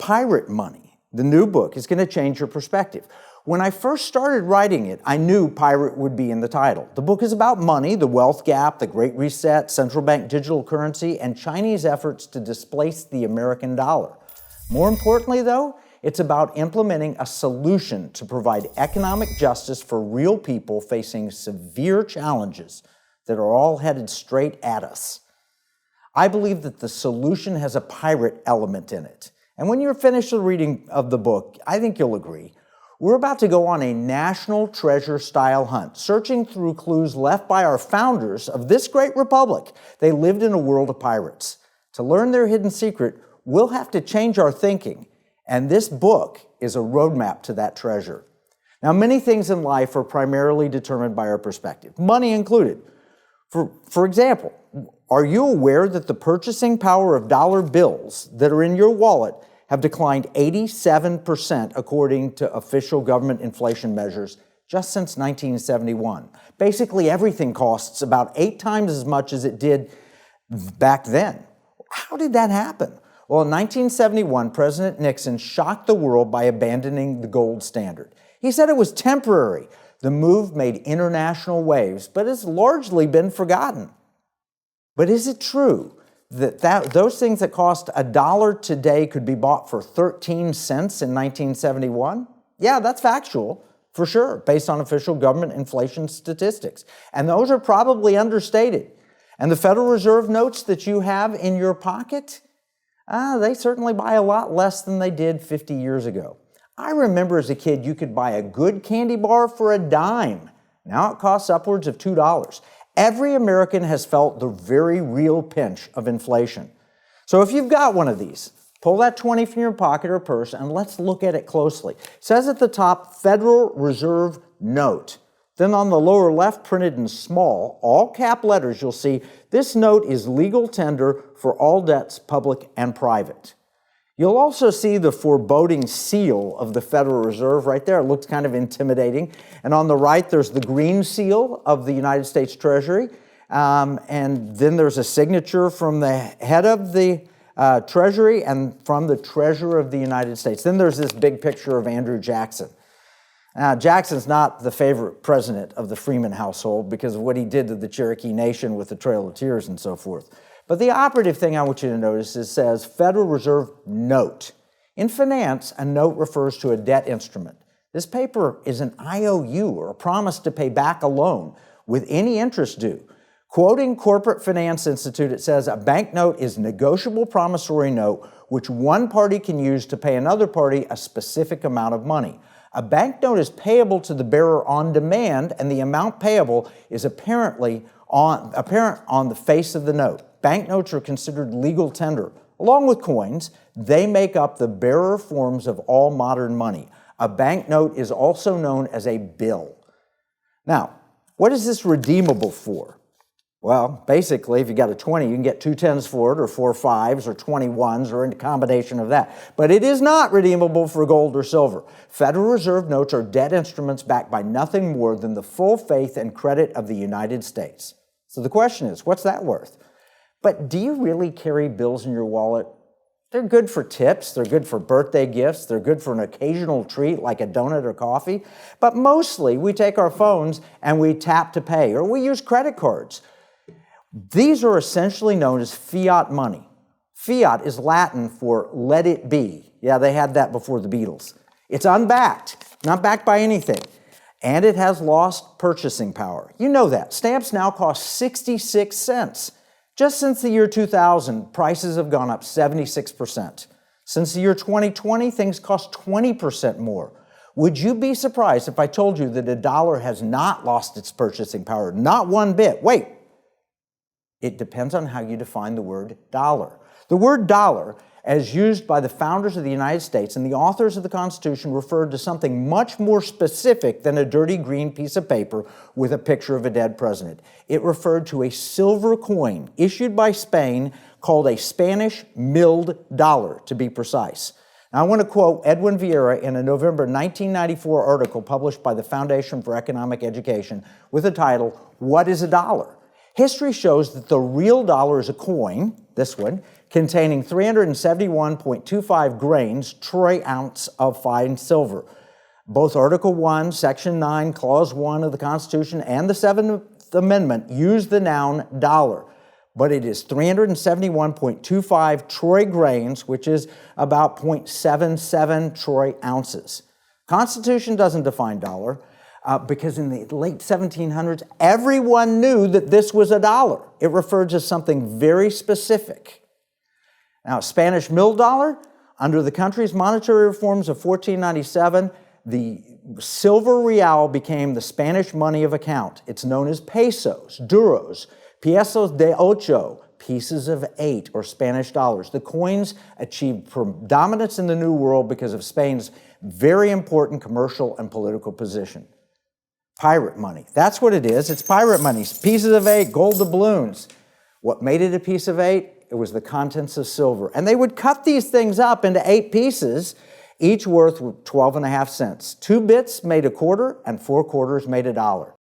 pirate money. The new book is going to change your perspective. When I first started writing it, I knew pirate would be in the title. The book is about money, the wealth gap, the Great Reset, central bank digital currency, and Chinese efforts to displace the American dollar. More importantly, though, it's about implementing a solution to provide economic justice for real people facing severe challenges that are all headed straight at us. I believe that the solution has a pirate element in it. And when you're finished the reading of the book, I think you'll agree. We're about to go on a national treasure-style hunt, searching through clues left by our founders of this great republic. They lived in a world of pirates. To learn their hidden secret, we'll have to change our thinking, and this book is a roadmap to that treasure. Now, many things in life are primarily determined by our perspective, money included. For example, are you aware that the purchasing power of dollar bills that are in your wallet have declined 87% according to official government inflation measures just since 1971. Basically, everything costs about 8 times as much as it did back then. How did that happen? Well, in 1971, President Nixon shocked the world by abandoning the gold standard. He said it was temporary. The move made international waves, but it's largely been forgotten. But is it true that those things that cost $1 today could be bought for 13 cents in 1971? Yeah, that's factual, for sure, based on official government inflation statistics. And those are probably understated. And the Federal Reserve notes that you have in your pocket, they certainly buy a lot less than they did 50 years ago. I remember as a kid you could buy a good candy bar for $0.10. Now it costs upwards of $2. Every American has felt the very real pinch of inflation. So if you've got one of these, pull that 20 from your pocket or purse and let's look at it closely. It says at the top, Federal Reserve Note. Then on the lower left, printed in small, all cap letters, you'll see this note is legal tender for all debts, public and private. You'll also see the foreboding seal of the Federal Reserve right there. It looks kind of intimidating. And on the right, there's the green seal of the United States Treasury. And then there's a signature from the head of the Treasury and from the Treasurer of the United States. Then there's this big picture of Andrew Jackson. Now, Jackson's not the favorite president of the Freeman household because of what he did to the Cherokee Nation with the Trail of Tears and so forth. But the operative thing I want you to notice is it says Federal Reserve Note. In finance, a note refers to a debt instrument. This paper is an IOU, or a promise to pay back a loan, with any interest due. Quoting Corporate Finance Institute, it says a banknote is a negotiable promissory note which one party can use to pay another party a specific amount of money. A banknote is payable to the bearer on demand, and the amount payable is apparent on the face of the note. Banknotes are considered legal tender. Along with coins, they make up the bearer forms of all modern money. A banknote is also known as a bill. Now, what is this redeemable for? Well, basically, if you got a 20, you can get 2 10s for it, or 4 5s, or 21s, or a combination of that. But it is not redeemable for gold or silver. Federal Reserve notes are debt instruments backed by nothing more than the full faith and credit of the United States. So the question is, what's that worth? But do you really carry bills in your wallet? They're good for tips, they're good for birthday gifts, they're good for an occasional treat like a donut or coffee. But mostly, we take our phones and we tap to pay, or we use credit cards. These are essentially known as fiat money. Fiat is Latin for let it be. Yeah, they had that before the Beatles. It's unbacked, not backed by anything. And it has lost purchasing power. You know that. Stamps now cost 66 cents. Just since the year 2000, prices have gone up 76%. Since the year 2020, things cost 20% more. Would you be surprised if I told you that $1 has not lost its purchasing power? Not one bit. Wait. It depends on how you define the word dollar. The word dollar, as used by the founders of the United States and the authors of the Constitution, referred to something much more specific than a dirty green piece of paper with a picture of a dead president. It referred to a silver coin issued by Spain called a Spanish milled dollar, to be precise. Now, I want to quote Edwin Vieira in a November 1994 article published by the Foundation for Economic Education with the title, "What is a Dollar?" History shows that the real dollar is a coin, this one, containing 371.25 grains, troy ounce of fine silver. Both Article 1, Section 9, Clause 1 of the Constitution and the 7th Amendment use the noun dollar, but it is 371.25 troy grains, which is about 0.77 troy ounces. Constitution doesn't define dollar because in the late 1700s, everyone knew that this was a dollar. It referred to something very specific. Now, Spanish mill dollar, under the country's monetary reforms of 1497, the silver real became the Spanish money of account. It's known as pesos, duros, pesos de ocho, pieces of 8, or Spanish dollars. The coins achieved predominance in the New World because of Spain's very important commercial and political position. Pirate money, that's what it is. It's pirate money, pieces of 8, gold doubloons. What made it a piece of 8? It was the contents of silver. And they would cut these things up into 8 pieces, each worth 12.5 cents. 2 bits made a quarter, and 4 quarters made a dollar.